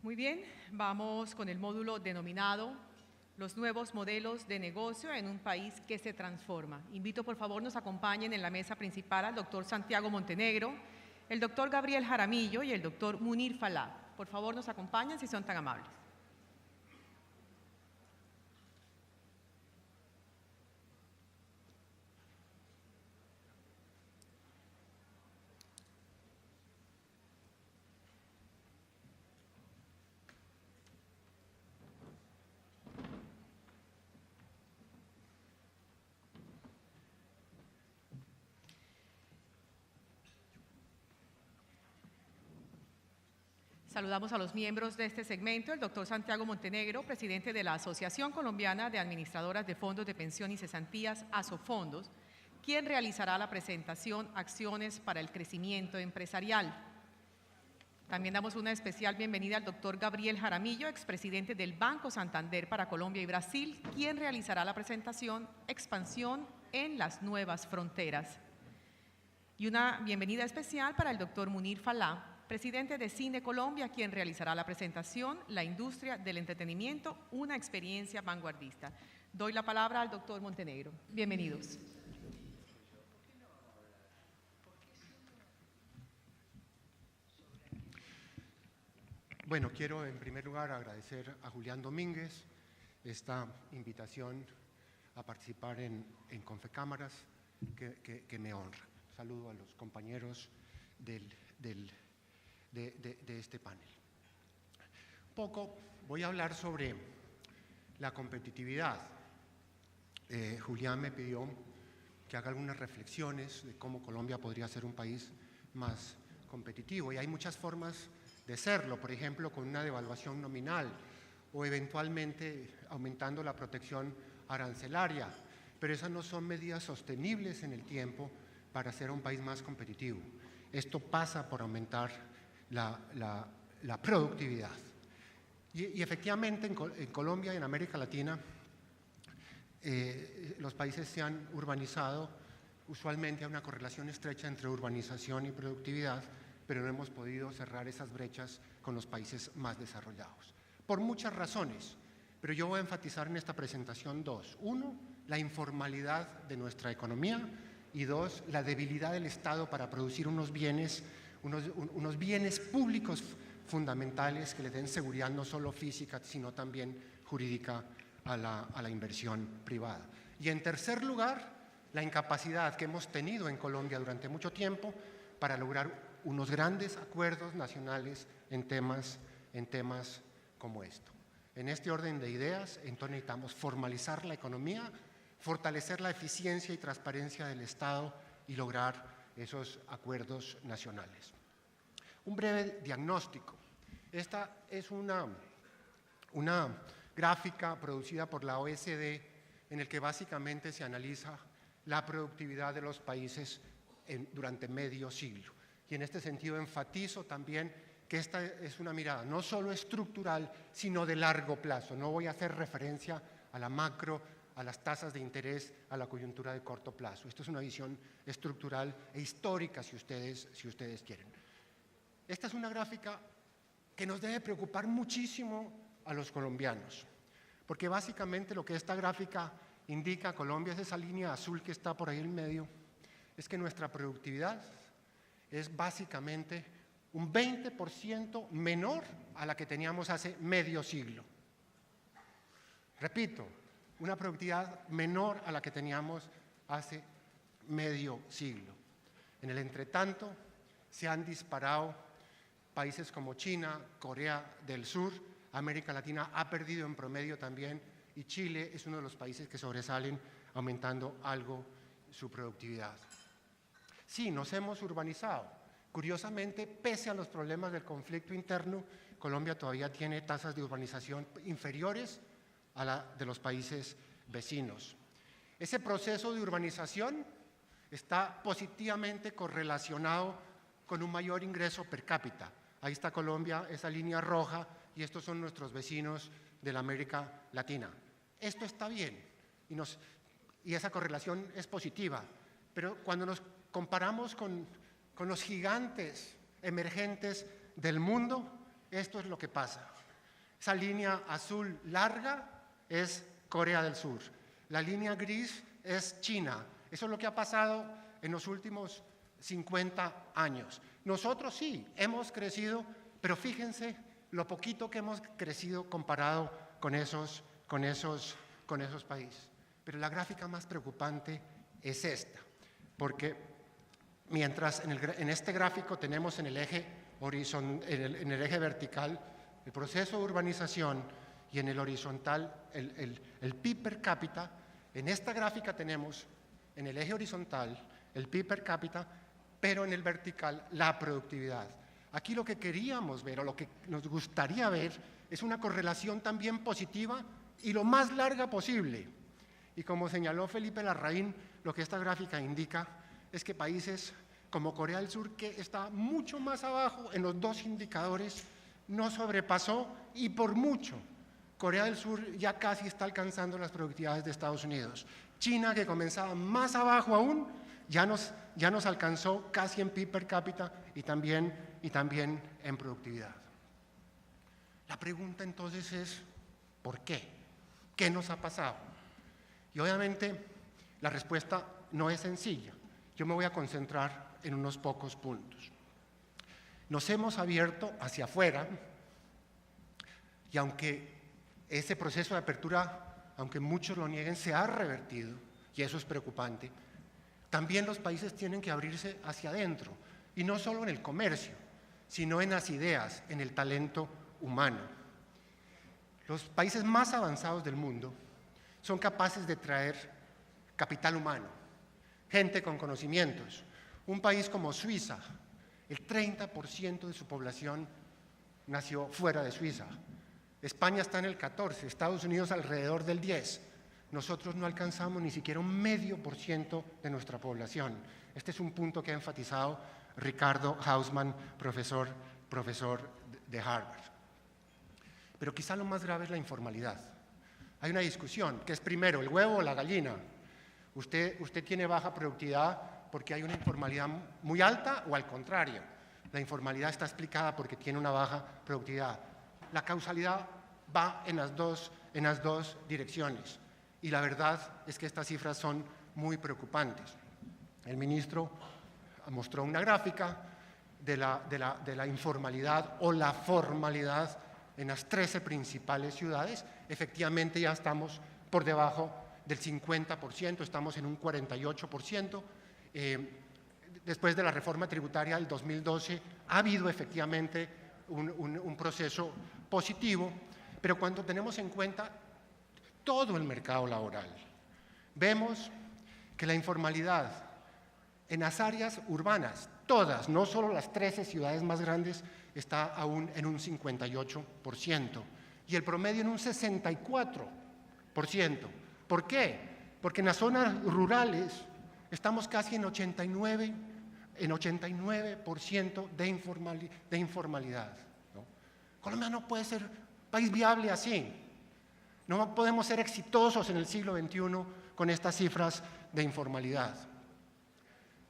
Muy bien, vamos con el módulo denominado Los nuevos modelos de negocio en un país que se transforma. Invito, por favor, nos acompañen en la mesa principal al doctor Santiago Montenegro, el doctor Gabriel Jaramillo y el doctor Munir Falá. Por favor, nos acompañan si son tan amables. Saludamos a los miembros de este segmento, el doctor Santiago Montenegro, presidente de la Asociación Colombiana de Administradoras de Fondos de Pensión y Cesantías, ASOFondos, quien realizará la presentación Acciones para el Crecimiento Empresarial. También damos una especial bienvenida al doctor Gabriel Jaramillo, expresidente del Banco Santander para Colombia y Brasil, quien realizará la presentación Expansión en las Nuevas Fronteras. Y una bienvenida especial para el doctor Munir Falá, presidente de Cine Colombia, quien realizará la presentación La industria del entretenimiento, una experiencia vanguardista. Doy la palabra al doctor Montenegro. Bienvenidos. Bueno, quiero en primer lugar agradecer a Julián Domínguez esta invitación a participar en Confecámaras que me honra. Saludo a los compañeros de este panel. Voy a hablar sobre la competitividad. Julián me pidió que haga algunas reflexiones de cómo Colombia podría ser un país más competitivo, y hay muchas formas de serlo, por ejemplo, con una devaluación nominal o eventualmente aumentando la protección arancelaria, pero esas no son medidas sostenibles en el tiempo para ser un país más competitivo. Esto pasa por aumentar la productividad. Y efectivamente en Colombia y en América Latina los países se han urbanizado. Usualmente hay una correlación estrecha entre urbanización y productividad, pero no hemos podido cerrar esas brechas con los países más desarrollados, por muchas razones, pero yo voy a enfatizar en esta presentación dos. Uno, la informalidad de nuestra economía, y dos, la debilidad del Estado para producir unos bienes públicos fundamentales que le den seguridad no solo física, sino también jurídica a la inversión privada. Y en tercer lugar, la incapacidad que hemos tenido en Colombia durante mucho tiempo para lograr unos grandes acuerdos nacionales en temas como esto. En este orden de ideas, entonces necesitamos formalizar la economía, fortalecer la eficiencia y transparencia del Estado y lograr esos acuerdos nacionales. Un breve diagnóstico. Esta es una gráfica producida por la OECD en el que básicamente se analiza la productividad de los países durante medio siglo. Y en este sentido enfatizo también que esta es una mirada no solo estructural, sino de largo plazo. No voy a hacer referencia a la macro, a las tasas de interés, a la coyuntura de corto plazo. Esto es una visión estructural e histórica, si ustedes quieren. Esta es una gráfica que nos debe preocupar muchísimo a los colombianos, porque básicamente lo que esta gráfica indica, Colombia es esa línea azul que está por ahí en medio, es que nuestra productividad es básicamente un 20% menor a la que teníamos hace medio siglo. Repito, una productividad menor a la que teníamos hace medio siglo. En el entretanto, se han disparado países como China, Corea del Sur, América Latina ha perdido en promedio también, y Chile es uno de los países que sobresalen aumentando algo su productividad. Sí, nos hemos urbanizado. Curiosamente, pese a los problemas del conflicto interno, Colombia todavía tiene tasas de urbanización inferiores a la de los países vecinos. Ese proceso de urbanización está positivamente correlacionado con un mayor ingreso per cápita. Ahí está Colombia, esa línea roja, y estos son nuestros vecinos de la América Latina. Esto está bien y esa correlación es positiva, pero cuando nos comparamos con los gigantes emergentes del mundo, esto es lo que pasa. Esa línea azul larga es Corea del Sur. La línea gris es China. Eso es lo que ha pasado en los últimos 50 años. Nosotros sí, hemos crecido, pero fíjense lo poquito que hemos crecido comparado con esos países. Pero la gráfica más preocupante es esta, porque mientras en este gráfico tenemos en el eje vertical el proceso de urbanización y en el horizontal el PIB per cápita, en esta gráfica tenemos en el eje horizontal el PIB per cápita, pero en el vertical la productividad. Aquí lo que queríamos ver o lo que nos gustaría ver es una correlación también positiva y lo más larga posible. Y como señaló Felipe Larraín, lo que esta gráfica indica es que países como Corea del Sur, que está mucho más abajo en los dos indicadores, no sobrepasó y por mucho. Corea del Sur ya casi está alcanzando las productividades de Estados Unidos. China, que comenzaba más abajo aún, ya nos alcanzó casi en PIB per cápita y también en productividad. La pregunta entonces es, ¿por qué? ¿Qué nos ha pasado? Y obviamente la respuesta no es sencilla. Yo me voy a concentrar en unos pocos puntos. Nos hemos abierto hacia afuera y aunque ese proceso de apertura, aunque muchos lo nieguen, se ha revertido, y eso es preocupante, también los países tienen que abrirse hacia adentro, y no solo en el comercio, sino en las ideas, en el talento humano. Los países más avanzados del mundo son capaces de traer capital humano, gente con conocimientos. Un país como Suiza, el 30% de su población nació fuera de Suiza. España está en el 14%, Estados Unidos alrededor del 10%. Nosotros no alcanzamos ni siquiera un 0,5% de nuestra población. Este es un punto que ha enfatizado Ricardo Hausmann, profesor de Harvard. Pero quizá lo más grave es la informalidad. Hay una discusión, que es primero, el huevo o la gallina. Usted tiene baja productividad porque hay una informalidad muy alta o al contrario. La informalidad está explicada porque tiene una baja productividad. La causalidad va en las dos direcciones y la verdad es que estas cifras son muy preocupantes. El ministro mostró una gráfica de la informalidad o la formalidad en las 13 principales ciudades. Efectivamente ya estamos por debajo del 50%, estamos en un 48%. Después de la reforma tributaria del 2012 ha habido efectivamente un proceso positivo, pero cuando tenemos en cuenta todo el mercado laboral, vemos que la informalidad en las áreas urbanas, todas, no solo las 13 ciudades más grandes, está aún en un 58% y el promedio en un 64%. ¿Por qué? Porque en las zonas rurales estamos casi en 89% de informalidad, ¿no? Colombia no puede ser país viable así. No podemos ser exitosos en el siglo XXI con estas cifras de informalidad.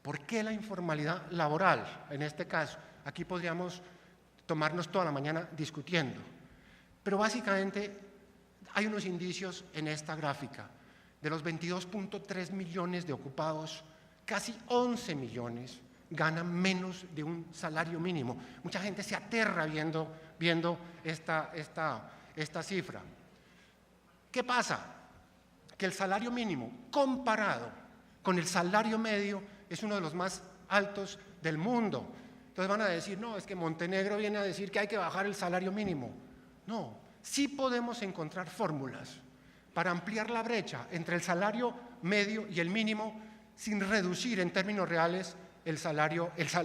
¿Por qué la informalidad laboral? En este caso, aquí podríamos tomarnos toda la mañana discutiendo, pero básicamente hay unos indicios en esta gráfica. De los 22.3 millones de ocupados, casi 11 millones ganan menos de un salario mínimo. Mucha gente se aterra viendo esta cifra. ¿Qué pasa? Que el salario mínimo comparado con el salario medio es uno de los más altos del mundo. Entonces van a decir, no, es que Montenegro viene a decir que hay que bajar el salario mínimo. No, sí podemos encontrar fórmulas para ampliar la brecha entre el salario medio y el mínimo sin reducir en términos reales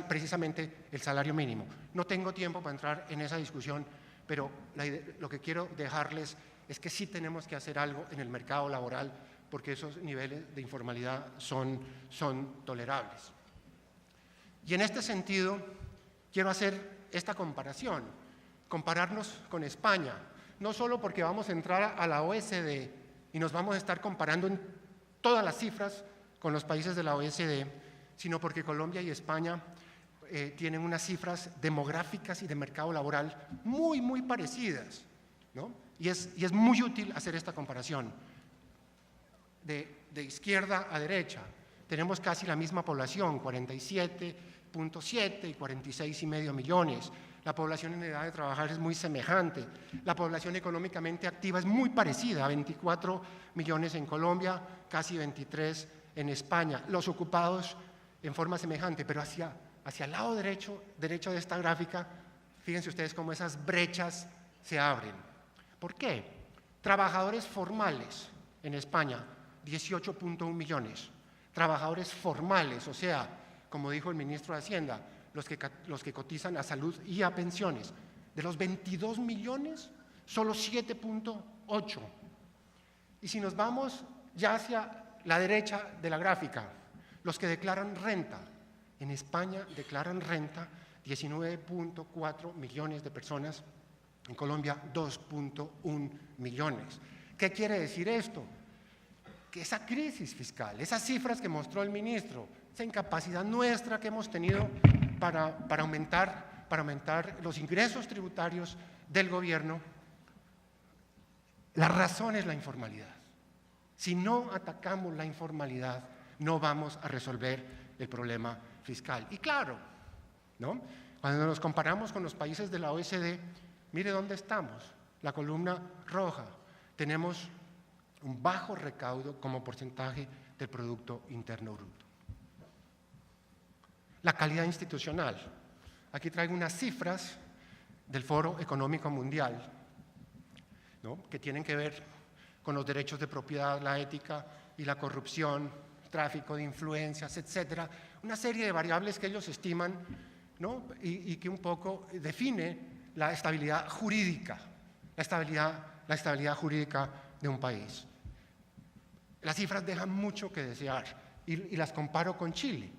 precisamente el salario mínimo. No tengo tiempo para entrar en esa discusión, pero lo que quiero dejarles es que sí tenemos que hacer algo en el mercado laboral porque esos niveles de informalidad son tolerables. Y en este sentido, quiero hacer esta comparación, compararnos con España, no solo porque vamos a entrar a la OECD y nos vamos a estar comparando en todas las cifras con los países de la OECD, sino porque Colombia y España tienen unas cifras demográficas y de mercado laboral muy parecidas, ¿no? Y es muy útil hacer esta comparación. De izquierda a derecha, tenemos casi la misma población, 47.7 y 46,5 millones. La población en edad de trabajar es muy semejante. La población económicamente activa es muy parecida, 24 millones en Colombia, casi 23 en España. Los ocupados en forma semejante, pero hacia el lado derecho de esta gráfica, fíjense ustedes cómo esas brechas se abren. ¿Por qué? Trabajadores formales en España, 18.1 millones. Trabajadores formales, o sea, como dijo el ministro de Hacienda, los que cotizan a salud y a pensiones. De los 22 millones, solo 7.8. Y si nos vamos ya hacia la derecha de la gráfica, los que declaran renta. En España declaran renta 19.4 millones de personas, en Colombia 2.1 millones. ¿Qué quiere decir esto? Que esa crisis fiscal, esas cifras que mostró el ministro, esa incapacidad nuestra que hemos tenido para aumentar los ingresos tributarios del gobierno, la razón es la informalidad. Si no atacamos la informalidad, no vamos a resolver el problema fiscal. Y claro, ¿no? Cuando nos comparamos con los países de la OECD, mire dónde estamos, la columna roja. Tenemos un bajo recaudo como porcentaje del Producto Interno Bruto. La calidad institucional. Aquí traigo unas cifras del Foro Económico Mundial, ¿no? Que tienen que ver con los derechos de propiedad, la ética y la corrupción, tráfico de influencias, etcétera. Una serie de variables que ellos estiman, ¿no? y que un poco define la estabilidad jurídica, la estabilidad jurídica de un país. Las cifras dejan mucho que desear y las comparo con Chile,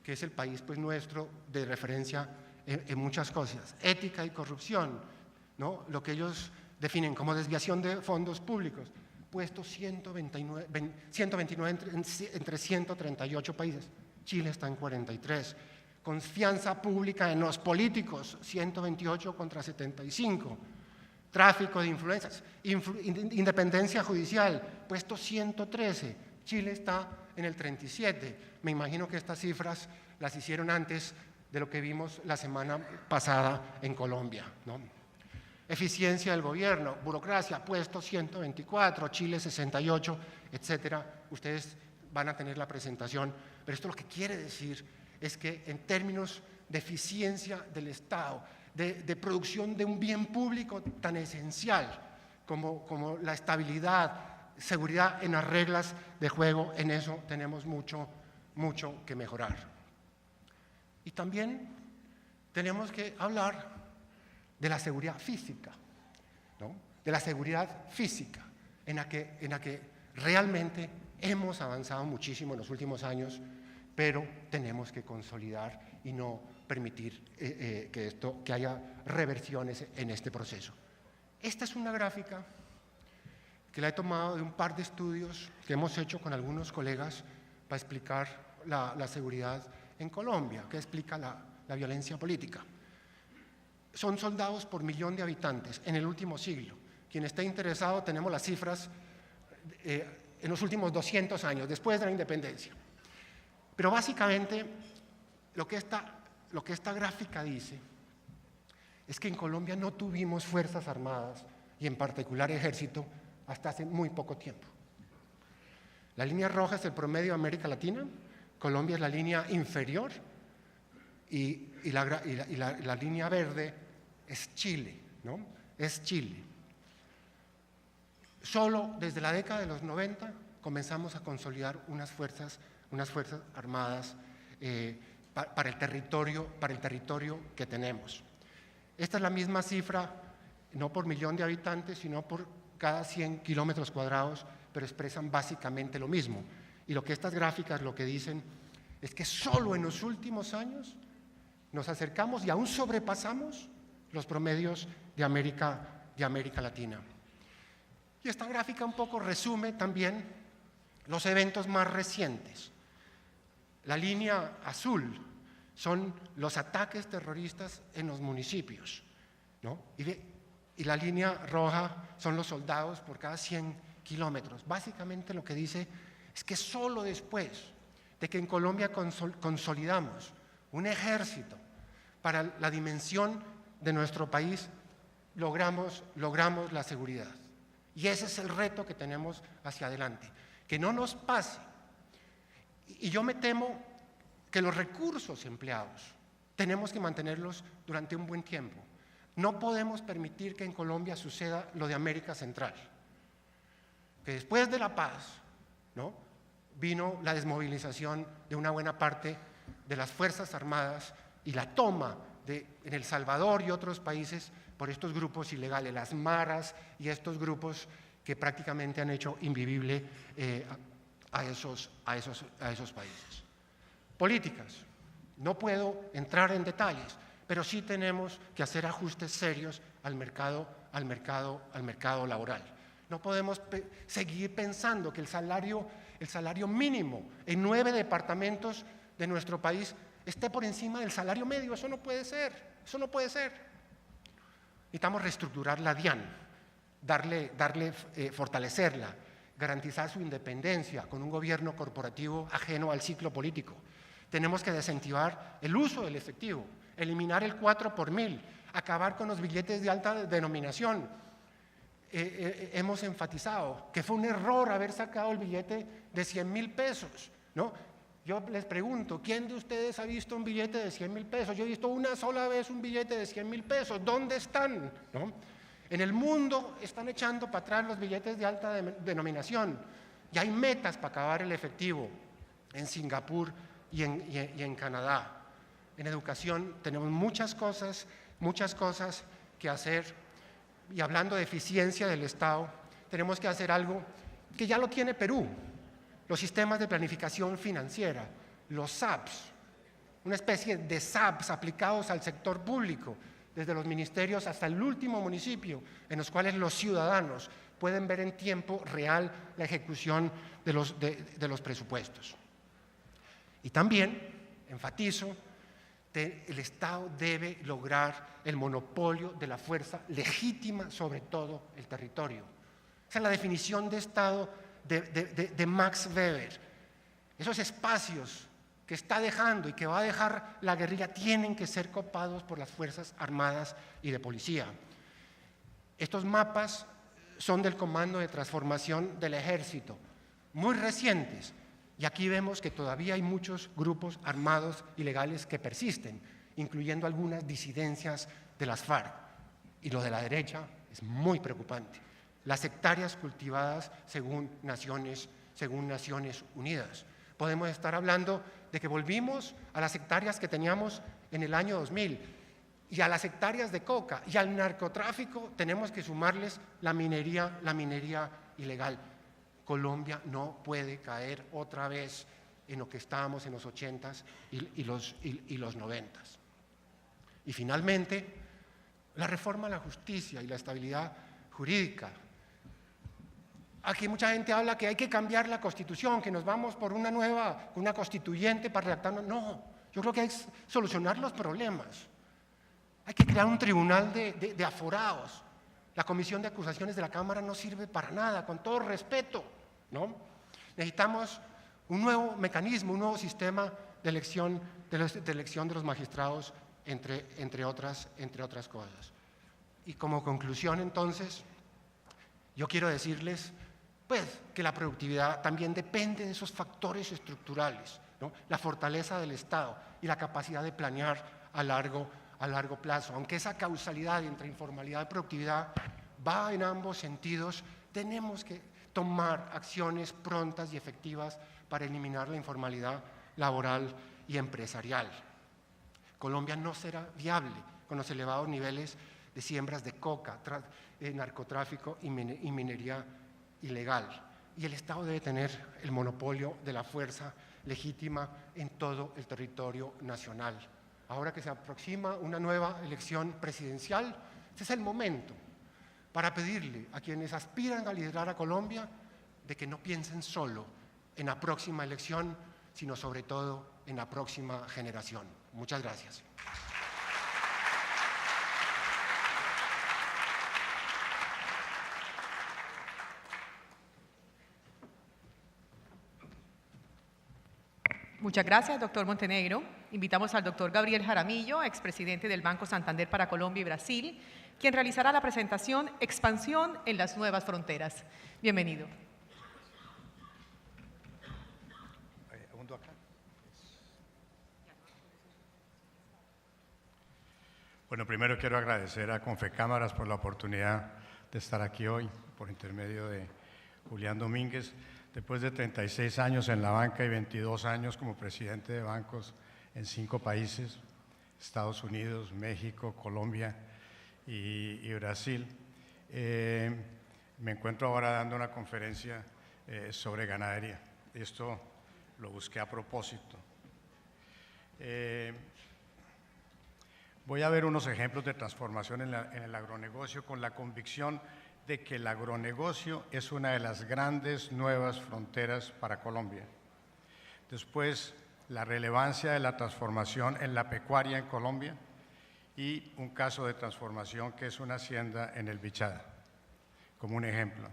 que es el país pues, nuestro de referencia en muchas cosas. Ética y corrupción, ¿no? Lo que ellos definen como desviación de fondos públicos, puesto 129 entre 138 países. Chile está en 43. Confianza pública en los políticos, 128 contra 75. Tráfico de influencias, independencia judicial, puesto 113. Chile está en el 37. Me imagino que estas cifras las hicieron antes de lo que vimos la semana pasada en Colombia, ¿no? Eficiencia del gobierno, burocracia, puesto 124, Chile 68, etcétera. Ustedes van a tener la presentación, pero esto lo que quiere decir es que en términos de eficiencia del Estado, de producción de un bien público tan esencial como la estabilidad, seguridad en las reglas de juego, en eso tenemos mucho que mejorar. Y también tenemos que hablar de la seguridad física, ¿no? De la seguridad física, en la que realmente hemos avanzado muchísimo en los últimos años, pero tenemos que consolidar y no permitir que haya reversiones en este proceso. Esta es una gráfica que la he tomado de un par de estudios que hemos hecho con algunos colegas para explicar la seguridad en Colombia, que explica la violencia política. Son soldados por millón de habitantes en el último siglo. Quien esté interesado, tenemos las cifras en los últimos 200 años, después de la independencia. Pero básicamente lo que esta gráfica dice es que en Colombia no tuvimos fuerzas armadas y en particular ejército hasta hace muy poco tiempo. La línea roja es el promedio de América Latina, Colombia es la línea inferior y la línea verde es Chile, ¿no? Es Chile. Solo desde la década de los 90 comenzamos a consolidar unas fuerzas armadas para el territorio que tenemos. Esta es la misma cifra, no por millón de habitantes, sino por cada 100 kilómetros cuadrados, pero expresan básicamente lo mismo. Y lo que estas gráficas lo que dicen es que solo en los últimos años nos acercamos y aún sobrepasamos los promedios de América Latina. Y esta gráfica un poco resume también los eventos más recientes. La línea azul son los ataques terroristas en los municipios, ¿no? Y la línea roja son los soldados por cada 100 kilómetros. Básicamente lo que dice es que solo después de que en Colombia consolidamos un ejército para la dimensión de nuestro país, logramos la seguridad. Y ese es el reto que tenemos hacia adelante. Que no nos pase. Y yo me temo que los recursos empleados tenemos que mantenerlos durante un buen tiempo. No podemos permitir que en Colombia suceda lo de América Central. Que después de la paz, ¿no?, vino la desmovilización de una buena parte de las Fuerzas Armadas y la toma en El Salvador y otros países por estos grupos ilegales, las maras y estos grupos que prácticamente han hecho invivible a esos países. Políticas. No puedo entrar en detalles, pero sí tenemos que hacer ajustes serios al mercado laboral. No podemos seguir pensando que el salario mínimo en 9 departamentos de nuestro país esté por encima del salario medio. Eso no puede ser, eso no puede ser. Necesitamos reestructurar la DIAN, fortalecerla, garantizar su independencia con un gobierno corporativo ajeno al ciclo político. Tenemos que desincentivar el uso del efectivo, eliminar el 4 por 1000, acabar con los billetes de alta denominación. Hemos enfatizado que fue un error haber sacado el billete de 100.000 pesos, ¿no? Yo les pregunto, ¿quién de ustedes ha visto un billete de 100.000 pesos? Yo he visto una sola vez un billete de 100.000 pesos. ¿Dónde están? ¿No? En el mundo están echando para atrás los billetes de alta denominación. Ya hay metas para acabar el efectivo en Singapur y en Canadá. En educación tenemos muchas cosas que hacer. Y hablando de eficiencia del Estado, tenemos que hacer algo que ya lo tiene Perú, los sistemas de planificación financiera, los SAPs, una especie de SAPs aplicados al sector público, desde los ministerios hasta el último municipio, en los cuales los ciudadanos pueden ver en tiempo real la ejecución de los presupuestos. Y también, enfatizo, el Estado debe lograr el monopolio de la fuerza legítima sobre todo el territorio. Esa es la definición de Estado de Max Weber. Esos espacios que está dejando y que va a dejar la guerrilla tienen que ser copados por las Fuerzas Armadas y de Policía. Estos mapas son del Comando de Transformación del Ejército, muy recientes. Y aquí vemos que todavía hay muchos grupos armados ilegales que persisten, incluyendo algunas disidencias de las FARC. Y lo de la derecha es muy preocupante. Las hectáreas cultivadas según Naciones Unidas. Podemos estar hablando de que volvimos a las hectáreas que teníamos en el año 2000 y a las hectáreas de coca y al narcotráfico tenemos que sumarles la minería ilegal. Colombia no puede caer otra vez en lo que estábamos en los 80s y los 90s. Y finalmente, la reforma a la justicia y la estabilidad jurídica. Aquí mucha gente habla que hay que cambiar la Constitución, que nos vamos por una constituyente para redactarnos. No, yo creo que hay que solucionar los problemas. Hay que crear un tribunal de aforados. La comisión de acusaciones de la Cámara no sirve para nada, con todo respeto, ¿no? Necesitamos un nuevo mecanismo, un nuevo sistema de elección de los magistrados, entre otras cosas. Y como conclusión, entonces, yo quiero decirles pues, que la productividad también depende de esos factores estructurales, ¿no? La fortaleza del Estado y la capacidad de planear a largo plazo. Aunque esa causalidad entre informalidad y productividad va en ambos sentidos, tenemos que tomar acciones prontas y efectivas para eliminar la informalidad laboral y empresarial. Colombia no será viable con los elevados niveles de siembras de coca, narcotráfico y minería ilegal. Y el Estado debe tener el monopolio de la fuerza legítima en todo el territorio nacional. Ahora que se aproxima una nueva elección presidencial, este es el momento para pedirle a quienes aspiran a liderar a Colombia de que no piensen solo en la próxima elección, sino sobre todo en la próxima generación. Muchas gracias. Muchas gracias, doctor Montenegro. Invitamos al doctor Gabriel Jaramillo, expresidente del Banco Santander para Colombia y Brasil, quien realizará la presentación Expansión en las nuevas fronteras. Bienvenido. Bueno, primero quiero agradecer a Confecámaras por la oportunidad de estar aquí hoy, por intermedio de Julián Domínguez. Después de 36 años en la banca y 22 años como presidente de bancos en 5 países, Estados Unidos, México, Colombia y Brasil, me encuentro ahora dando una conferencia sobre ganadería. Esto lo busqué a propósito. Voy a ver unos ejemplos de transformación en el agronegocio con la convicción de que el agronegocio es una de las grandes nuevas fronteras para Colombia. Después, la relevancia de la transformación en la pecuaria en Colombia y un caso de transformación que es una hacienda en el Bichada, como un ejemplo.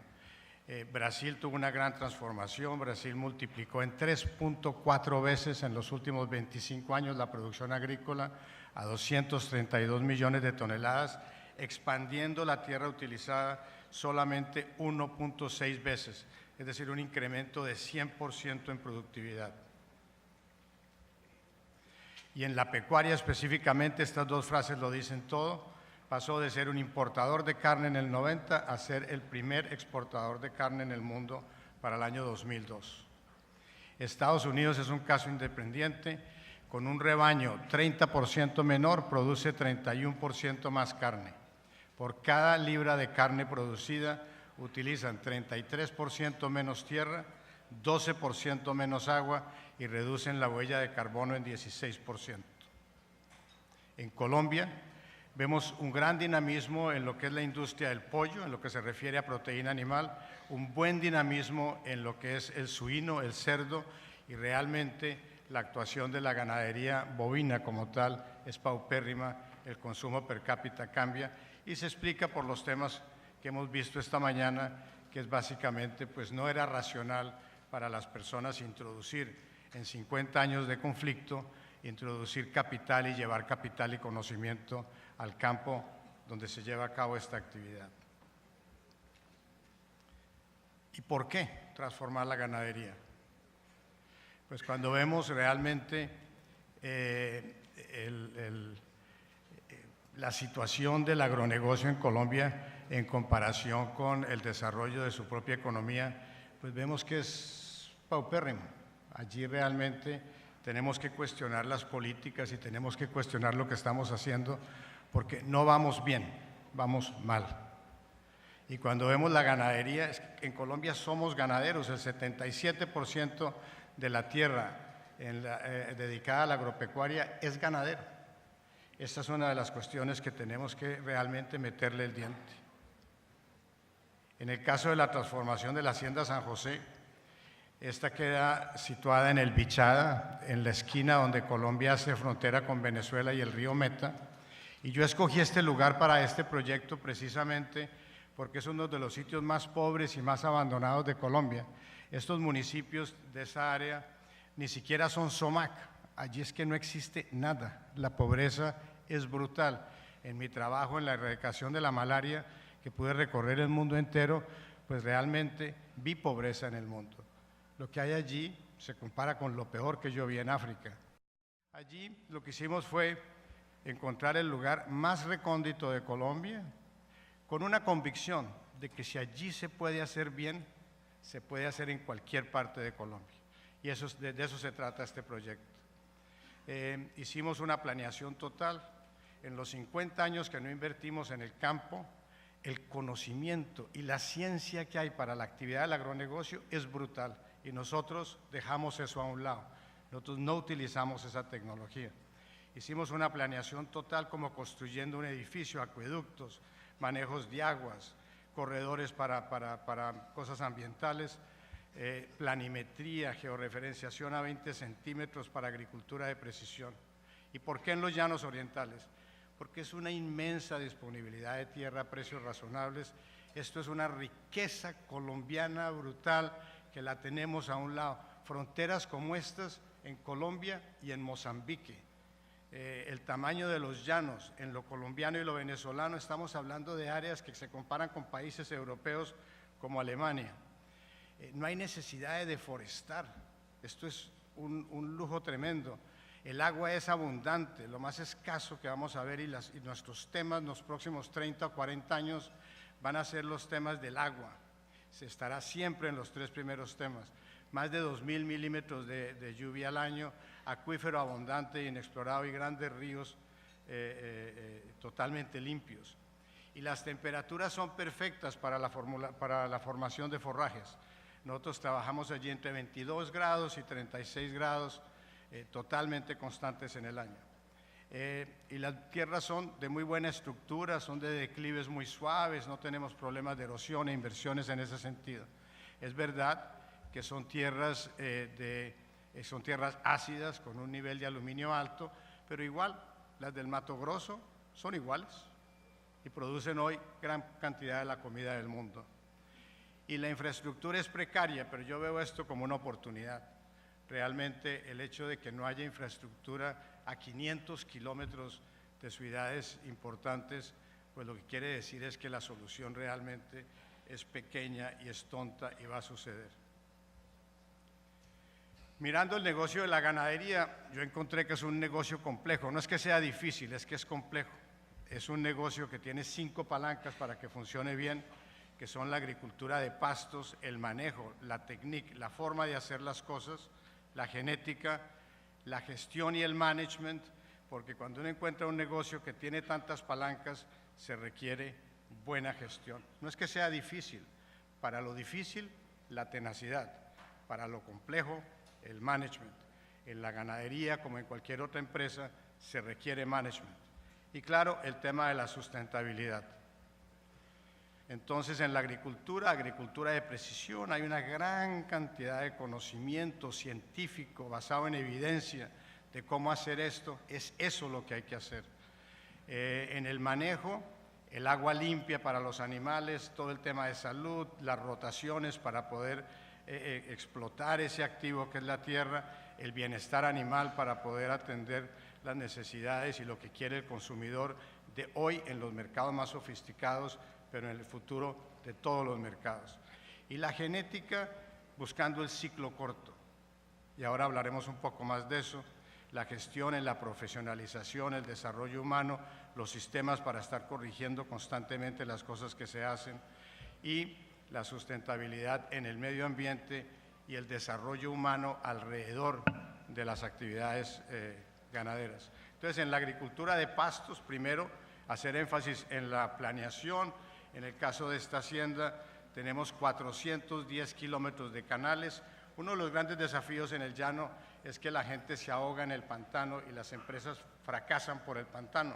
Brasil tuvo una gran transformación. Brasil multiplicó en 3.4 veces en los últimos 25 años la producción agrícola a 232 millones de toneladas, expandiendo la tierra utilizada solamente 1.6 veces, es decir, un incremento de 100% en productividad. Y en la pecuaria específicamente, estas dos frases lo dicen todo, pasó de ser un importador de carne en el 90 a ser el primer exportador de carne en el mundo para el año 2002. Estados Unidos es un caso independiente, con un rebaño 30% menor, produce 31% más carne. Por cada libra de carne producida, utilizan 33% menos tierra, 12% menos agua y reducen la huella de carbono en 16%. En Colombia, vemos un gran dinamismo en lo que es la industria del pollo, en lo que se refiere a proteína animal, un buen dinamismo en lo que es el suino, el cerdo, y realmente la actuación de la ganadería bovina como tal es paupérrima, el consumo per cápita cambia y se explica por los temas que hemos visto esta mañana, que es básicamente, pues no era racional para las personas introducir en 50 años de conflicto, introducir capital y llevar capital y conocimiento al campo donde se lleva a cabo esta actividad. ¿Y por qué transformar la ganadería? Pues cuando vemos realmente la situación del agronegocio en Colombia en comparación con el desarrollo de su propia economía, pues vemos que es paupérrimo. Allí realmente tenemos que cuestionar las políticas y tenemos que cuestionar lo que estamos haciendo porque no vamos bien, vamos mal. Y cuando vemos la ganadería, en Colombia somos ganaderos, el 77% de la tierra dedicada a la agropecuaria es ganadero. Esta es una de las cuestiones que tenemos que realmente meterle el diente. En el caso de la transformación de la Hacienda San José, esta queda situada en el Bichada, en la esquina donde Colombia hace frontera con Venezuela y el río Meta. Y yo escogí este lugar para este proyecto precisamente porque es uno de los sitios más pobres y más abandonados de Colombia. Estos municipios de esa área ni siquiera son SOMAC, allí es que no existe nada, la pobreza es brutal. En mi trabajo en la erradicación de la malaria, que pude recorrer el mundo entero, pues realmente vi pobreza en el mundo. Lo que hay allí se compara con lo peor que yo vi en África. Allí lo que hicimos fue encontrar el lugar más recóndito de Colombia, con una convicción de que si allí se puede hacer bien, se puede hacer en cualquier parte de Colombia. Y de eso se trata este proyecto. Hicimos una planeación total. En los 50 años que no invertimos en el campo, el conocimiento y la ciencia que hay para la actividad del agronegocio es brutal. Y nosotros dejamos eso a un lado. Nosotros no utilizamos esa tecnología. Hicimos una planeación total como construyendo un edificio, acueductos, manejos de aguas, corredores para cosas ambientales, planimetría, georreferenciación a 20 centímetros para agricultura de precisión. ¿Y por qué en los llanos orientales? Porque es una inmensa disponibilidad de tierra a precios razonables. Esto es una riqueza colombiana brutal que la tenemos a un lado. Fronteras como estas en Colombia y en Mozambique. El tamaño de los llanos en lo colombiano y lo venezolano, estamos hablando de áreas que se comparan con países europeos como Alemania. No hay necesidad de deforestar. Esto es un lujo tremendo. El agua es abundante, lo más escaso que vamos a ver y nuestros temas en los próximos 30 o 40 años van a ser los temas del agua. Se estará siempre en los 3 primeros temas. Más de 2.000 milímetros de lluvia al año, acuífero abundante, inexplorado y grandes ríos totalmente limpios. Y las temperaturas son perfectas para la formación de forrajes. Nosotros trabajamos allí entre 22 grados y 36 grados, totalmente constantes en el año. Y las tierras son de muy buena estructura, son de declives muy suaves, no tenemos problemas de erosión e inversiones en ese sentido. Es verdad que son tierras ácidas con un nivel de aluminio alto, pero igual las del Mato Grosso son iguales y producen hoy gran cantidad de la comida del mundo. Y la infraestructura es precaria, pero yo veo esto como una oportunidad. Realmente el hecho de que no haya infraestructura a 500 kilómetros de ciudades importantes, pues lo que quiere decir es que la solución realmente es pequeña y es tonta y va a suceder. Mirando el negocio de la ganadería, yo encontré que es un negocio complejo. No es que sea difícil, es que es complejo. Es un negocio que tiene 5 palancas para que funcione bien, que son la agricultura de pastos, el manejo, la técnica, la forma de hacer las cosas, la genética, la gestión y el management, porque cuando uno encuentra un negocio que tiene tantas palancas, se requiere buena gestión. No es que sea difícil, para lo difícil, la tenacidad, para lo complejo, el management. En la ganadería, como en cualquier otra empresa, se requiere management. Y claro, el tema de la sustentabilidad. Entonces, en la agricultura de precisión, hay una gran cantidad de conocimiento científico basado en evidencia de cómo hacer esto. Es eso lo que hay que hacer. En el manejo, el agua limpia para los animales, todo el tema de salud, las rotaciones para poder explotar ese activo que es la tierra, el bienestar animal para poder atender las necesidades y lo que quiere el consumidor de hoy en los mercados más sofisticados, pero en el futuro de todos los mercados. Y la genética, buscando el ciclo corto. Y ahora hablaremos un poco más de eso. La gestión en la profesionalización, el desarrollo humano, los sistemas para estar corrigiendo constantemente las cosas que se hacen y la sustentabilidad en el medio ambiente y el desarrollo humano alrededor de las actividades ganaderas. Entonces, en la agricultura de pastos, primero, hacer énfasis en la planeación. En el caso de esta hacienda, tenemos 410 kilómetros de canales. Uno de los grandes desafíos en el llano es que la gente se ahoga en el pantano y las empresas fracasan por el pantano.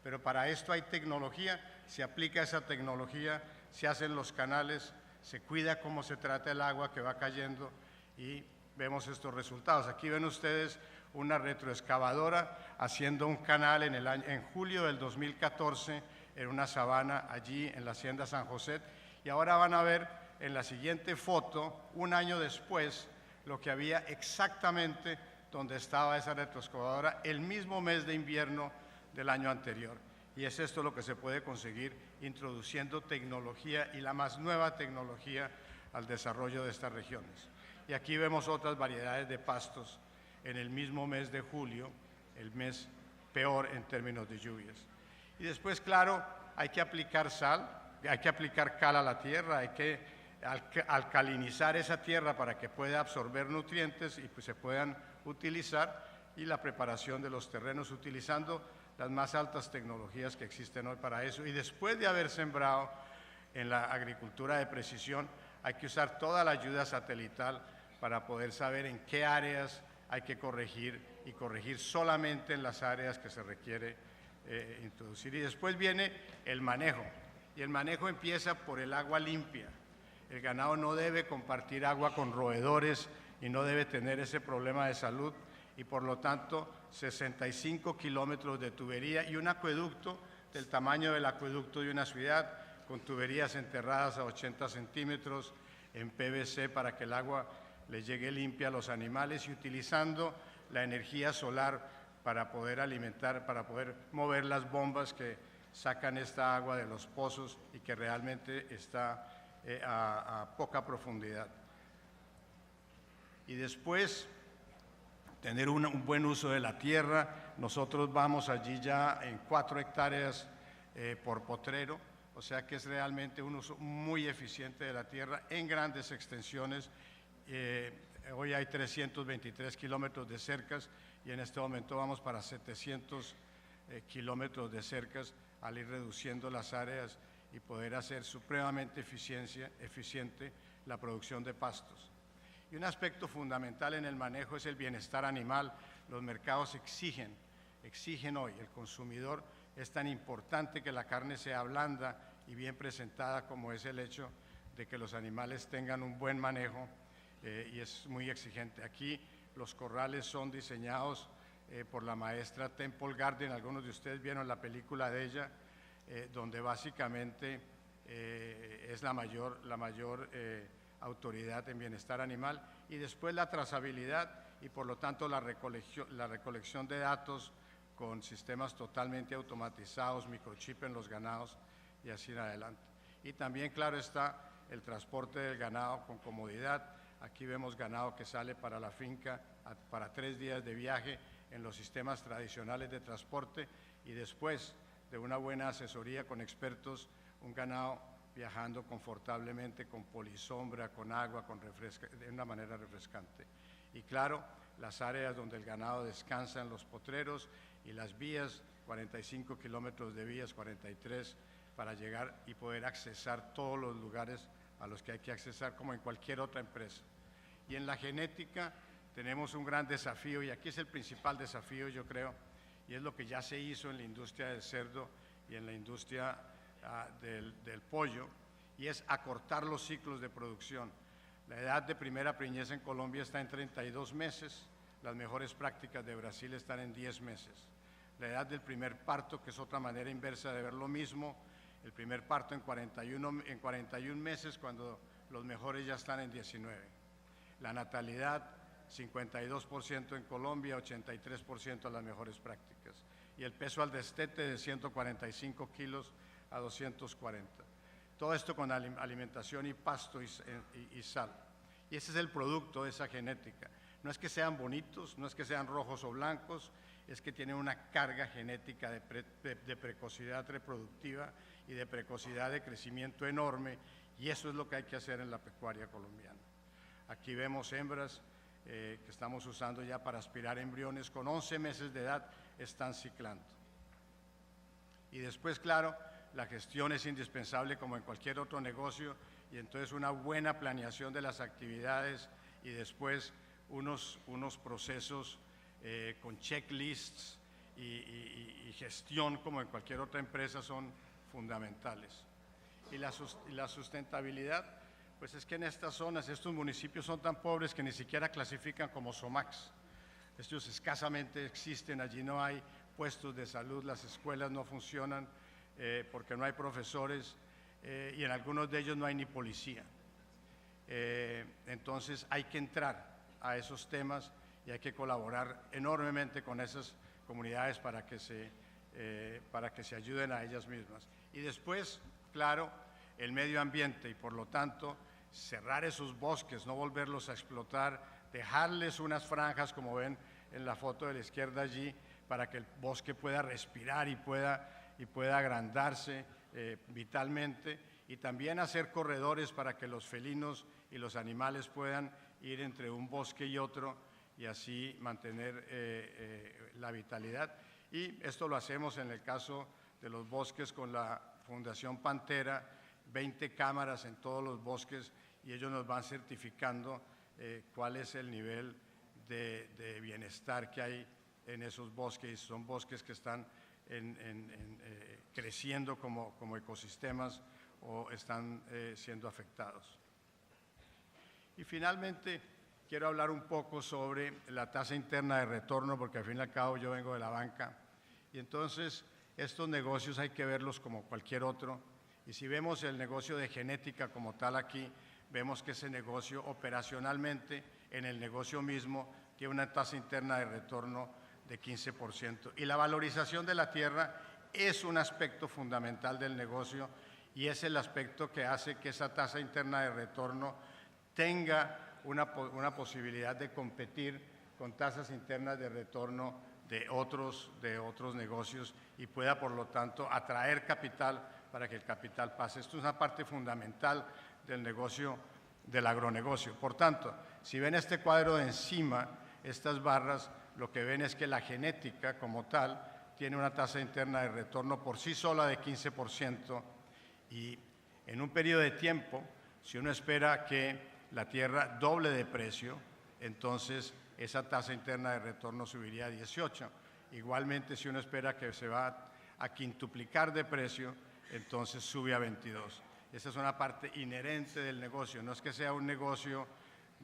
Pero para esto hay tecnología, se aplica esa tecnología, se hacen los canales, se cuida cómo se trata el agua que va cayendo y vemos estos resultados. Aquí ven ustedes una retroexcavadora haciendo un canal en julio del 2014 en una sabana allí en la hacienda San José, y ahora van a ver en la siguiente foto, un año después, lo que había exactamente donde estaba esa retroexcavadora el mismo mes de invierno del año anterior. Y es esto lo que se puede conseguir introduciendo tecnología y la más nueva tecnología al desarrollo de estas regiones. Y aquí vemos otras variedades de pastos en el mismo mes de julio, el mes peor en términos de lluvias. Y después, claro, hay que aplicar sal, hay que aplicar cal a la tierra, hay que alcalinizar esa tierra para que pueda absorber nutrientes y pues se puedan utilizar, y la preparación de los terrenos utilizando las más altas tecnologías que existen hoy para eso. Y después de haber sembrado en la agricultura de precisión, hay que usar toda la ayuda satelital para poder saber en qué áreas hay que corregir y corregir solamente en las áreas que se requiere introducir. Y después viene el manejo, y el manejo empieza por el agua limpia. El ganado no debe compartir agua con roedores y no debe tener ese problema de salud. y por lo tanto 65 kilómetros de tubería y un acueducto del tamaño del acueducto de una ciudad, con tuberías enterradas a 80 centímetros en PVC para que el agua les llegue limpia a los animales y utilizando la energía solar para poder alimentar, para poder mover las bombas que sacan esta agua de los pozos y que realmente está a poca profundidad. Y después, tener un buen uso de la tierra. Nosotros vamos allí ya en 4 hectáreas por potrero, o sea que es realmente un uso muy eficiente de la tierra en grandes extensiones. Hoy hay 323 kilómetros de cercas y en este momento vamos para 700 kilómetros de cercas al ir reduciendo las áreas y poder hacer supremamente eficiente la producción de pastos. Y un aspecto fundamental en el manejo es el bienestar animal. Los mercados exigen hoy, el consumidor es tan importante que la carne sea blanda y bien presentada como es el hecho de que los animales tengan un buen manejo y es muy exigente. Aquí los corrales son diseñados por la maestra Temple Garden, algunos de ustedes vieron la película de ella, donde básicamente es la mayor autoridad en bienestar animal, y después la trazabilidad y por lo tanto la recolección de datos con sistemas totalmente automatizados, microchip en los ganados y así en adelante. Y también, claro está, el transporte del ganado con comodidad. Aquí vemos ganado que sale para la finca para 3 días de viaje en los sistemas tradicionales de transporte y después de una buena asesoría con expertos, un ganado viajando confortablemente con polisombra, con agua, de una manera refrescante. Y claro, las áreas donde el ganado descansa en los potreros y las vías, 45 kilómetros de vías, 43, para llegar y poder accesar todos los lugares a los que hay que accesar como en cualquier otra empresa. Y en la genética tenemos un gran desafío, y aquí es el principal desafío, yo creo, y es lo que ya se hizo en la industria del cerdo y en la industria del pollo, y es acortar los ciclos de producción. La edad de primera preñez en Colombia está en 32 meses, las mejores prácticas de Brasil están en 10 meses. La edad del primer parto, que es otra manera inversa de ver lo mismo, el primer parto en 41 meses, cuando los mejores ya están en 19. La natalidad, 52% en Colombia, 83% las mejores prácticas. Y el peso al destete de 145 kilos a 240. Todo esto con alimentación y pasto y sal. Y ese es el producto de esa genética. No es que sean bonitos, no es que sean rojos o blancos, es que tienen una carga genética de precocidad reproductiva y de precocidad de crecimiento enorme, y eso es lo que hay que hacer en la pecuaria colombiana. Aquí vemos hembras que estamos usando ya para aspirar embriones, con 11 meses de edad están ciclando. Y después, claro, la gestión es indispensable como en cualquier otro negocio, y entonces una buena planeación de las actividades y después unos procesos con checklists y gestión como en cualquier otra empresa son fundamentales. Y la sustentabilidad, pues es que en estas zonas, estos municipios son tan pobres que ni siquiera clasifican como SOMAX. Estos escasamente existen, allí no hay puestos de salud, las escuelas no funcionan porque no hay profesores y en algunos de ellos no hay ni policía. Entonces hay que entrar a esos temas y hay que colaborar enormemente con esas comunidades para que se ayuden a ellas mismas. Y después, claro, el medio ambiente y por lo tanto cerrar esos bosques, no volverlos a explotar, dejarles unas franjas como ven en la foto de la izquierda allí para que el bosque pueda respirar y pueda agrandarse vitalmente, y también hacer corredores para que los felinos y los animales puedan ir entre un bosque y otro y así mantener la vitalidad. Y esto lo hacemos en el caso de los bosques con la Fundación Pantera, 20 cámaras en todos los bosques, y ellos nos van certificando cuál es el nivel de bienestar que hay en esos bosques. Son bosques que están creciendo como ecosistemas o están siendo afectados. Y finalmente, quiero hablar un poco sobre la tasa interna de retorno, porque al fin y al cabo yo vengo de la banca. Y entonces estos negocios hay que verlos como cualquier otro. Y si vemos el negocio de genética como tal aquí, vemos que ese negocio operacionalmente en el negocio mismo tiene una tasa interna de retorno de 15%. Y la valorización de la tierra es un aspecto fundamental del negocio y es el aspecto que hace que esa tasa interna de retorno tenga una posibilidad de competir con tasas internas de retorno de otros negocios y pueda, por lo tanto, atraer capital para que el capital pase. Esto es una parte fundamental del negocio, del agronegocio. Por tanto, si ven este cuadro de encima, estas barras, lo que ven es que la genética como tal tiene una tasa interna de retorno por sí sola de 15% y en un periodo de tiempo, si uno espera que la tierra doble de precio, entonces esa tasa interna de retorno subiría a 18. Igualmente, si uno espera que se va a quintuplicar de precio, entonces sube a 22. Esa es una parte inherente del negocio, no es que sea un negocio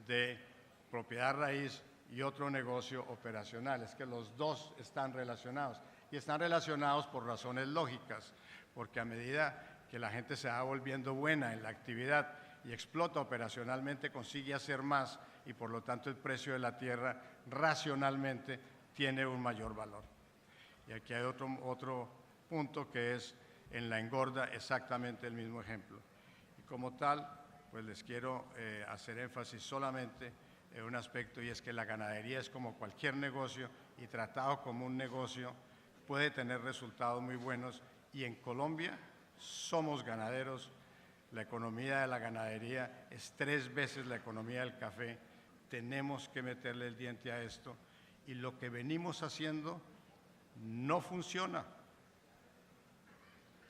de propiedad raíz y otro negocio operacional, es que los dos están relacionados y están relacionados por razones lógicas, porque a medida que la gente se va volviendo buena en la actividad y explota operacionalmente, consigue hacer más y por lo tanto el precio de la tierra racionalmente tiene un mayor valor. Y aquí hay otro punto que es en la engorda exactamente el mismo ejemplo. Y como tal, pues les quiero hacer énfasis solamente en un aspecto y es que la ganadería es como cualquier negocio y tratado como un negocio puede tener resultados muy buenos y en Colombia somos ganaderos. La economía de la ganadería es 3 veces la economía del café. Tenemos que meterle el diente a esto y lo que venimos haciendo no funciona.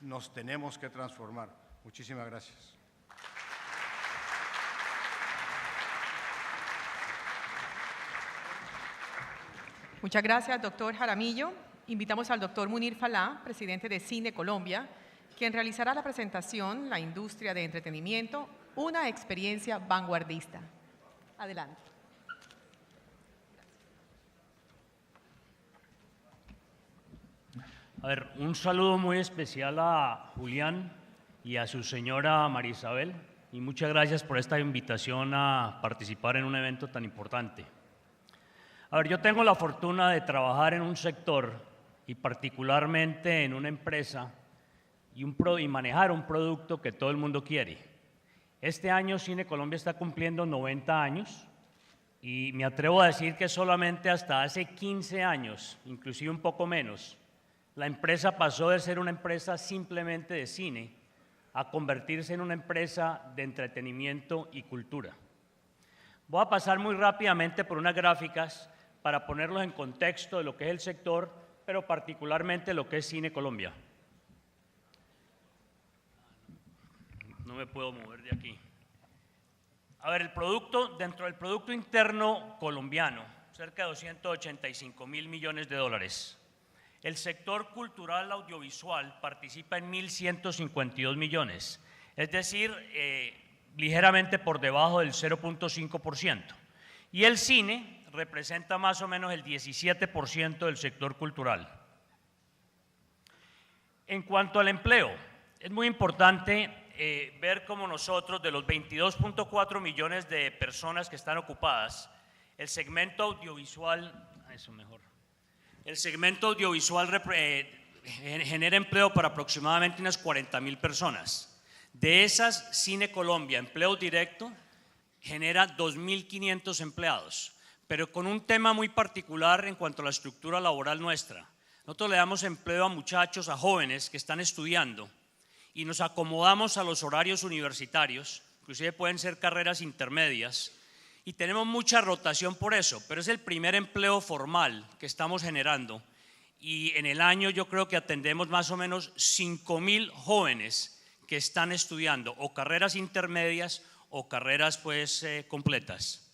Nos tenemos que transformar. Muchísimas gracias. Muchas gracias, doctor Jaramillo. Invitamos al doctor Munir Falá, presidente de Cine Colombia, quien realizará la presentación La industria de entretenimiento, una experiencia vanguardista. Adelante. A ver, un saludo muy especial a Julián y a su señora Marisabel y muchas gracias por esta invitación a participar en un evento tan importante. A ver, yo tengo la fortuna de trabajar en un sector y particularmente en una empresa y manejar un producto que todo el mundo quiere. Este año Cine Colombia está cumpliendo 90 años y me atrevo a decir que solamente hasta hace 15 años, inclusive un poco menos, la empresa pasó de ser una empresa simplemente de cine a convertirse en una empresa de entretenimiento y cultura. Voy a pasar muy rápidamente por unas gráficas para ponerlos en contexto de lo que es el sector, pero particularmente lo que es Cine Colombia. No me puedo mover de aquí. A ver, el producto, dentro del Producto Interno colombiano, cerca de 285.000 millones de dólares. El sector cultural audiovisual participa en 1.152 millones, es decir, ligeramente por debajo del 0.5%. Y el cine representa más o menos el 17% del sector cultural. En cuanto al empleo, es muy importante ver cómo nosotros, de los 22.4 millones de personas que están ocupadas, el segmento audiovisual, el segmento audiovisual genera empleo para aproximadamente unas 40.000 personas. De esas, Cine Colombia, empleo directo, genera 2.500 empleados, pero con un tema muy particular en cuanto a la estructura laboral nuestra. Nosotros le damos empleo a muchachos, a jóvenes que están estudiando y nos acomodamos a los horarios universitarios, inclusive pueden ser carreras intermedias, y tenemos mucha rotación por eso, pero es el primer empleo formal que estamos generando y en el año yo creo que atendemos más o menos 5.000 jóvenes que están estudiando o carreras intermedias o carreras completas.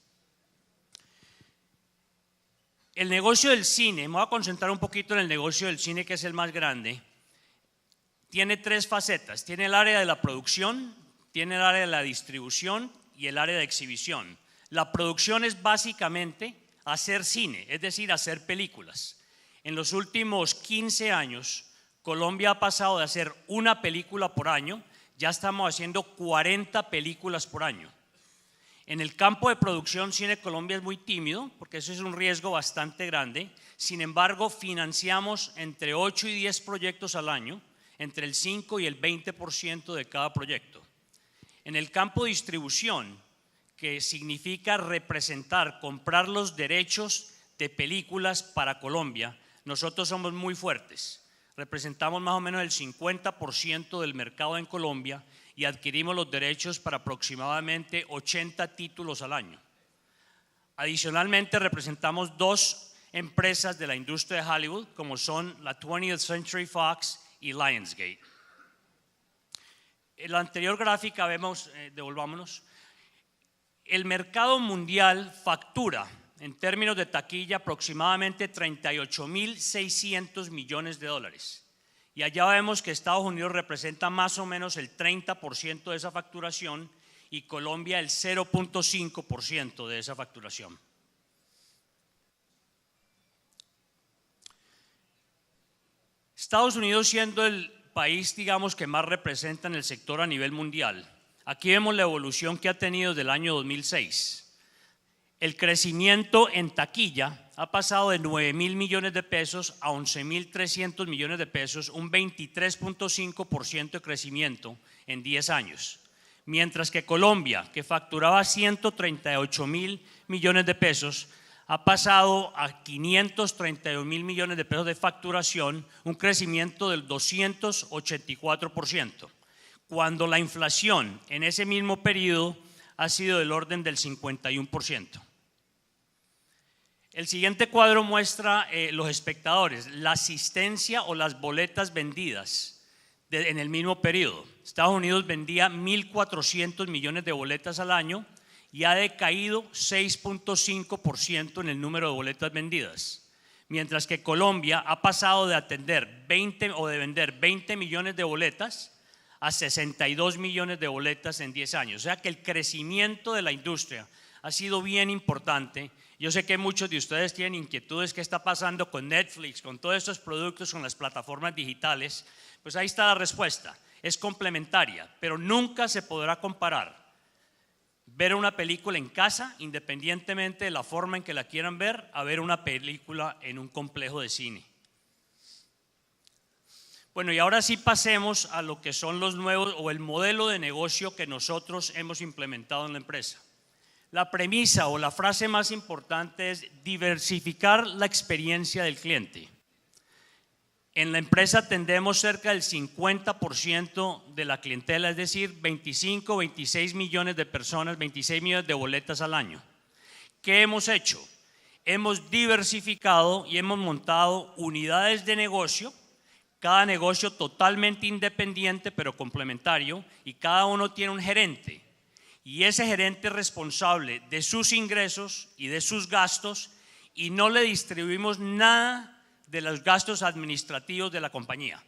El negocio del cine, me voy a concentrar un poquito en el negocio del cine que es el más grande, tiene 3 facetas, tiene el área de la producción, tiene el área de la distribución y el área de exhibición. La producción es básicamente hacer cine, es decir, hacer películas. En los últimos 15 años, Colombia ha pasado de hacer una película por año, ya estamos haciendo 40 películas por año. En el campo de producción, Cine Colombia es muy tímido, porque eso es un riesgo bastante grande. Sin embargo, financiamos entre 8 y 10 proyectos al año, entre el 5 y el 20% de cada proyecto. En el campo de distribución, que significa representar, comprar los derechos de películas para Colombia, nosotros somos muy fuertes. Representamos más o menos el 50% del mercado en Colombia y adquirimos los derechos para aproximadamente 80 títulos al año. Adicionalmente, representamos 2 empresas de la industria de Hollywood, como son la 20th Century Fox y Lionsgate. En la anterior gráfica vemos, devolvámonos, el mercado mundial factura en términos de taquilla aproximadamente 38.600 millones de dólares. Y allá vemos que Estados Unidos representa más o menos el 30% de esa facturación y Colombia el 0.5% de esa facturación. Estados Unidos, siendo el país, digamos, que más representa en el sector a nivel mundial, aquí vemos la evolución que ha tenido desde el año 2006. El crecimiento en taquilla ha pasado de 9.000 millones de pesos a 11.300 millones de pesos, un 23.5% de crecimiento en 10 años. Mientras que Colombia, que facturaba 138.000 millones de pesos, ha pasado a 531.000 millones de pesos de facturación, un crecimiento del 284%, cuando la inflación en ese mismo periodo ha sido del orden del 51%. El siguiente cuadro muestra los espectadores, la asistencia o las boletas vendidas en el mismo periodo. Estados Unidos vendía 1.400 millones de boletas al año y ha decaído 6.5% en el número de boletas vendidas, mientras que Colombia ha pasado de vender 20 millones de boletas a 62 millones de boletas en 10 años. O sea que el crecimiento de la industria ha sido bien importante. Yo sé que muchos de ustedes tienen inquietudes, qué está pasando con Netflix, con todos estos productos, con las plataformas digitales. Pues ahí está la respuesta, es complementaria, pero nunca se podrá comparar ver una película en casa, independientemente de la forma en que la quieran ver, a ver una película en un complejo de cine. Bueno, y ahora sí pasemos a lo que son los nuevos o el modelo de negocio que nosotros hemos implementado en la empresa. La premisa o la frase más importante es diversificar la experiencia del cliente. En la empresa atendemos cerca del 50% de la clientela, es decir, 25 o 26 millones de personas, 26 millones de boletas al año. ¿Qué hemos hecho? Hemos diversificado y hemos montado unidades de negocio, cada negocio totalmente independiente pero complementario, y cada uno tiene un gerente. Y ese gerente es responsable de sus ingresos y de sus gastos, y no le distribuimos nada de los gastos administrativos de la compañía,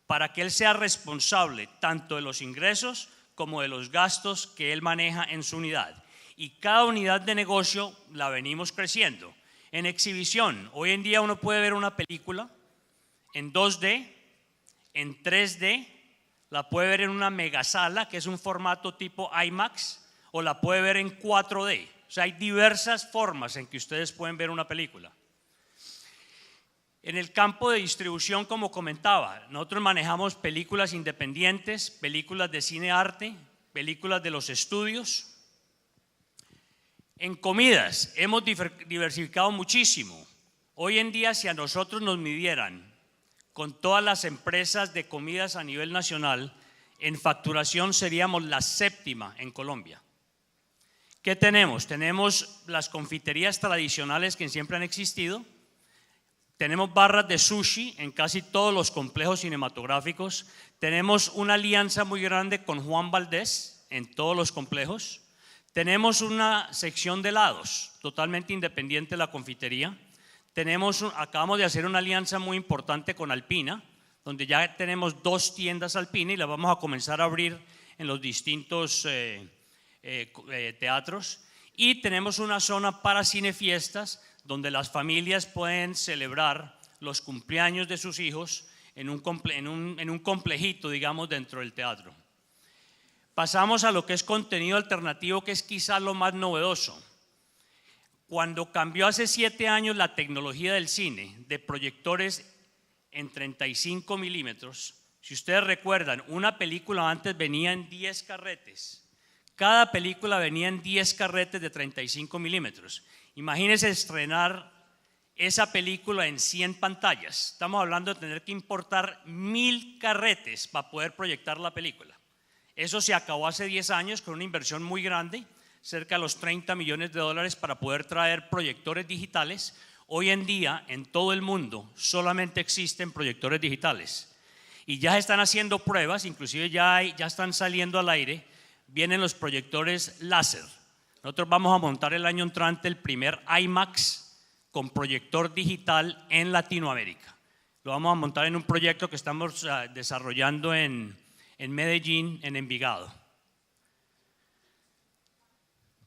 para que él sea responsable tanto de los ingresos como de los gastos que él maneja en su unidad. Y cada unidad de negocio la venimos creciendo. En exhibición, hoy en día uno puede ver una película en 2D, en 3D, la puede ver en una megasala, que es un formato tipo IMAX, o la puede ver en 4D. O sea, hay diversas formas en que ustedes pueden ver una película. En el campo de distribución, como comentaba, nosotros manejamos películas independientes, películas de cine arte, películas de los estudios. En comidas hemos diversificado muchísimo. Hoy en día, si a nosotros nos midieran con todas las empresas de comidas a nivel nacional, en facturación seríamos la 7ª en Colombia. ¿Qué tenemos? Tenemos las confiterías tradicionales que siempre han existido. Tenemos barras de sushi en casi todos los complejos cinematográficos. Tenemos una alianza muy grande con Juan Valdez en todos los complejos. Tenemos una sección de helados totalmente independiente de la confitería. Acabamos de hacer una alianza muy importante con Alpina, donde ya tenemos 2 tiendas Alpina y las vamos a comenzar a abrir en los distintos teatros. Y tenemos una zona para cinefiestas donde las familias pueden celebrar los cumpleaños de sus hijos en un complejito, digamos, dentro del teatro. Pasamos a lo que es contenido alternativo, que es quizás lo más novedoso. Cuando cambió hace 7 años la tecnología del cine, de proyectores en 35 milímetros, si ustedes recuerdan, una película antes venía en 10 carretes. Cada película venía en 10 carretes de 35 milímetros. Imagínense estrenar esa película en 100 pantallas. Estamos hablando de tener que importar 1000 carretes para poder proyectar la película. Eso se acabó hace 10 años con una inversión muy grande, cerca de los $30 millones para poder traer proyectores digitales. Hoy en día, en todo el mundo, solamente existen proyectores digitales. Y ya se están haciendo pruebas, inclusive ya están saliendo al aire. Vienen los proyectores láser. Nosotros vamos a montar el año entrante el primer IMAX con proyector digital en Latinoamérica. Lo vamos a montar en un proyecto que estamos desarrollando en Medellín, en Envigado.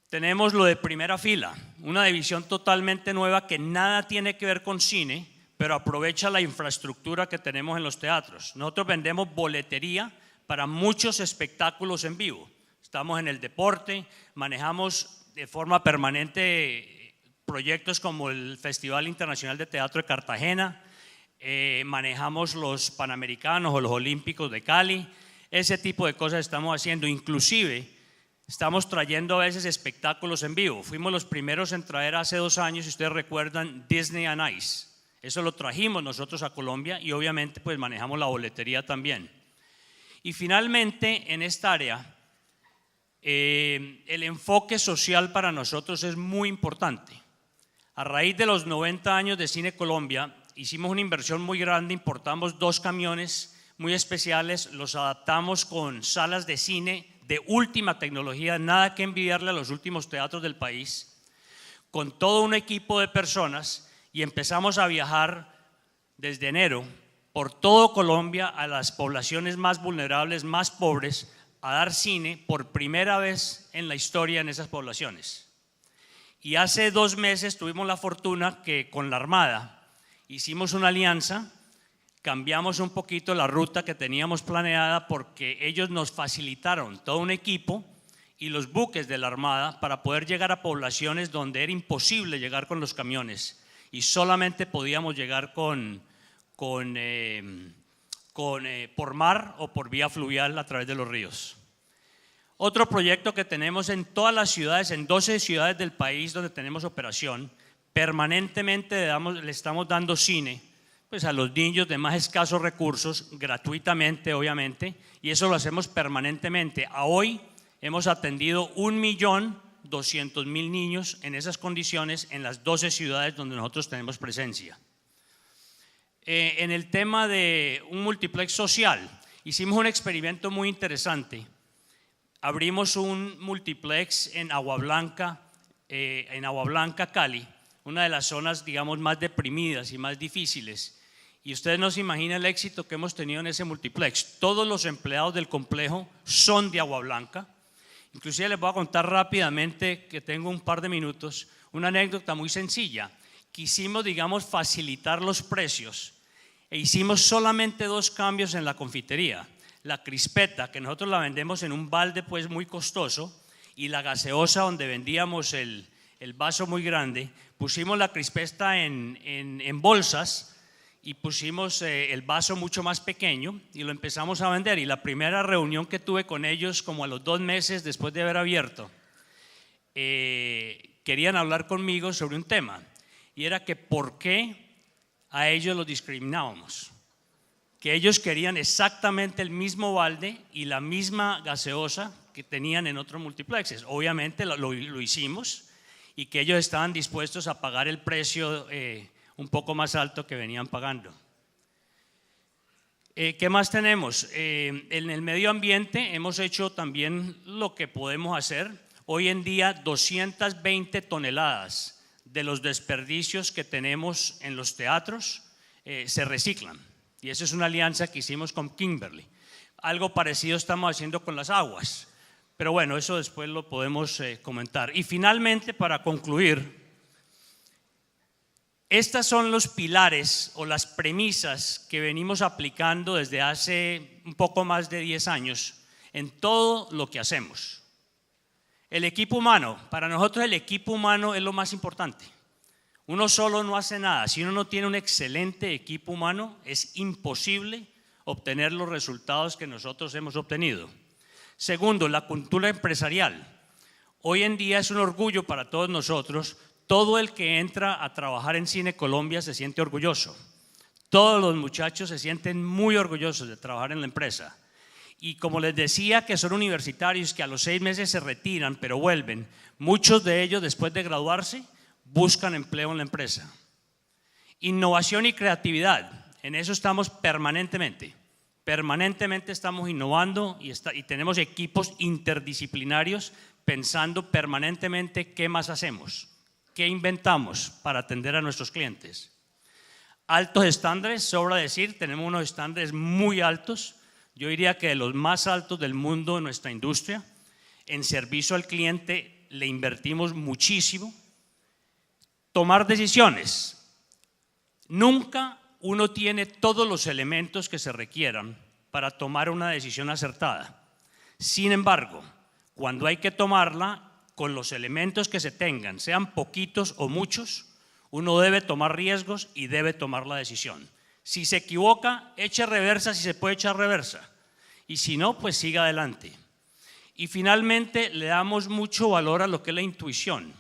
Tenemos lo de primera fila, una división totalmente nueva que nada tiene que ver con cine, pero aprovecha la infraestructura que tenemos en los teatros. Nosotros vendemos boletería para muchos espectáculos en vivo. Estamos en el deporte, manejamos de forma permanente proyectos como el Festival Internacional de Teatro de Cartagena, manejamos los Panamericanos o los Olímpicos de Cali, ese tipo de cosas estamos haciendo. Inclusive estamos trayendo a veces espectáculos en vivo. Fuimos los primeros en traer hace 2 años, si ustedes recuerdan, Disney on Ice. Eso lo trajimos nosotros a Colombia y obviamente pues manejamos la boletería también. Y finalmente en esta área, el enfoque social para nosotros es muy importante. A raíz de los 90 años de Cine Colombia, hicimos una inversión muy grande, importamos 2 camiones muy especiales, los adaptamos con salas de cine de última tecnología, nada que envidiarle a los últimos teatros del país, con todo un equipo de personas, y empezamos a viajar desde enero por todo Colombia a las poblaciones más vulnerables, más pobres, a dar cine por primera vez en la historia en esas poblaciones. Y hace 2 meses tuvimos la fortuna que con la Armada hicimos una alianza, cambiamos un poquito la ruta que teníamos planeada porque ellos nos facilitaron todo un equipo y los buques de la Armada para poder llegar a poblaciones donde era imposible llegar con los camiones y solamente podíamos llegar por mar o por vía fluvial a través de los ríos. Otro proyecto que tenemos en todas las ciudades, en 12 ciudades del país donde tenemos operación, permanentemente le estamos dando cine pues a los niños de más escasos recursos, gratuitamente obviamente, y eso lo hacemos permanentemente. A hoy hemos atendido 1.200.000 niños en esas condiciones en las 12 ciudades donde nosotros tenemos presencia. En el tema de un multiplex social, hicimos un experimento muy interesante. Abrimos un multiplex en Agua Blanca, Cali, una de las zonas, digamos, más deprimidas y más difíciles. Y ustedes no se imaginan el éxito que hemos tenido en ese multiplex. Todos los empleados del complejo son de Agua Blanca. Inclusive les voy a contar rápidamente, que tengo un par de minutos, una anécdota muy sencilla. Quisimos, digamos, facilitar los precios e hicimos solamente 2 cambios en la confitería. La crispeta, que nosotros la vendemos en un balde pues muy costoso, y la gaseosa, donde vendíamos el vaso muy grande, pusimos la crispeta en bolsas y pusimos el vaso mucho más pequeño y lo empezamos a vender. Y la primera reunión que tuve con ellos, como a los 2 meses después de haber abierto, querían hablar conmigo sobre un tema, y era que por qué a ellos los discriminábamos, que ellos querían exactamente el mismo balde y la misma gaseosa que tenían en otros multiplexes. Obviamente lo hicimos, y que ellos estaban dispuestos a pagar el precio un poco más alto que venían pagando. ¿Qué más tenemos? En el medio ambiente hemos hecho también lo que podemos hacer. Hoy en día 220 toneladas de los desperdicios que tenemos en los teatros se reciclan, y esa es una alianza que hicimos con Kimberly. Algo parecido estamos haciendo con las aguas. Pero bueno, eso después lo podemos comentar. Y finalmente, para concluir, estos son los pilares o las premisas que venimos aplicando desde hace un poco más de 10 años en todo lo que hacemos. El equipo humano, para nosotros el equipo humano es lo más importante. Uno solo no hace nada. Si uno no tiene un excelente equipo humano, es imposible obtener los resultados que nosotros hemos obtenido. Segundo, la cultura empresarial. Hoy en día es un orgullo para todos nosotros. Todo el que entra a trabajar en Cine Colombia se siente orgulloso. Todos los muchachos se sienten muy orgullosos de trabajar en la empresa. Y como les decía que son universitarios que a los 6 meses se retiran pero vuelven, muchos de ellos después de graduarse buscan empleo en la empresa. Innovación y creatividad, en eso estamos permanentemente estamos innovando y tenemos equipos interdisciplinarios pensando permanentemente qué más hacemos, qué inventamos para atender a nuestros clientes. Altos estándares, sobra decir, tenemos unos estándares muy altos, yo diría que de los más altos del mundo en nuestra industria. En servicio al cliente le invertimos muchísimo. Tomar decisiones. Nunca uno tiene todos los elementos que se requieran para tomar una decisión acertada. Sin embargo, cuando hay que tomarla, con los elementos que se tengan, sean poquitos o muchos, uno debe tomar riesgos y debe tomar la decisión. Si se equivoca, eche reversa si se puede echar reversa. Y si no, pues siga adelante. Y finalmente, le damos mucho valor a lo que es la intuición.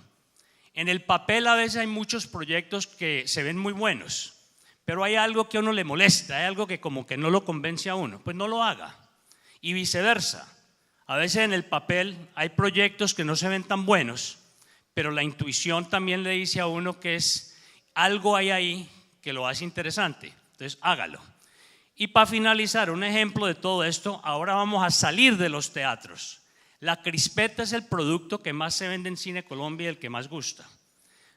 En el papel a veces hay muchos proyectos que se ven muy buenos, pero hay algo que a uno le molesta, hay algo que como que no lo convence a uno, pues no lo haga. Y viceversa. A veces en el papel hay proyectos que no se ven tan buenos, pero la intuición también le dice a uno que es algo hay ahí que lo hace interesante. Entonces, hágalo. Y para finalizar, un ejemplo de todo esto, ahora vamos a salir de los teatros. La crispeta es el producto que más se vende en Cine Colombia y el que más gusta.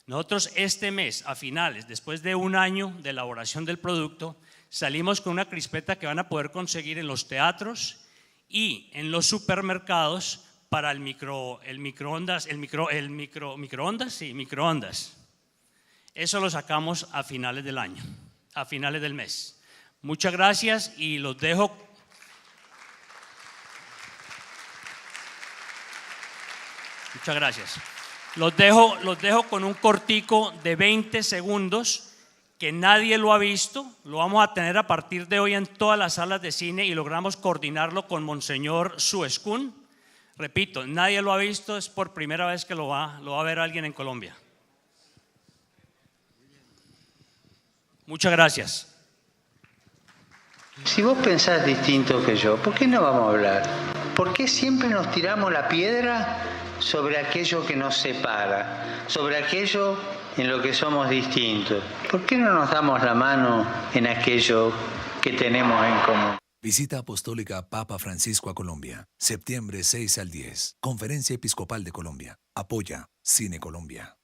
Nosotros este mes, a finales, después de 1 año de elaboración del producto, salimos con una crispeta que van a poder conseguir en los teatros y en los supermercados para microondas. Eso lo sacamos a finales del año, a finales del mes. Muchas gracias y los dejo. Muchas gracias. Los dejo con un cortico de 20 segundos que nadie lo ha visto. Lo vamos a tener a partir de hoy en todas las salas de cine y logramos coordinarlo con Monseñor Suescún. Repito, nadie lo ha visto, es por primera vez que lo va a ver alguien en Colombia. Muchas gracias. Si vos pensás distinto que yo, ¿por qué no vamos a hablar? ¿Por qué siempre nos tiramos la piedra sobre aquello que nos separa, sobre aquello en lo que somos distintos? ¿Por qué no nos damos la mano en aquello que tenemos en común? Visita Apostólica Papa Francisco a Colombia, septiembre 6 al 10. Conferencia Episcopal de Colombia. Apoya Cine Colombia.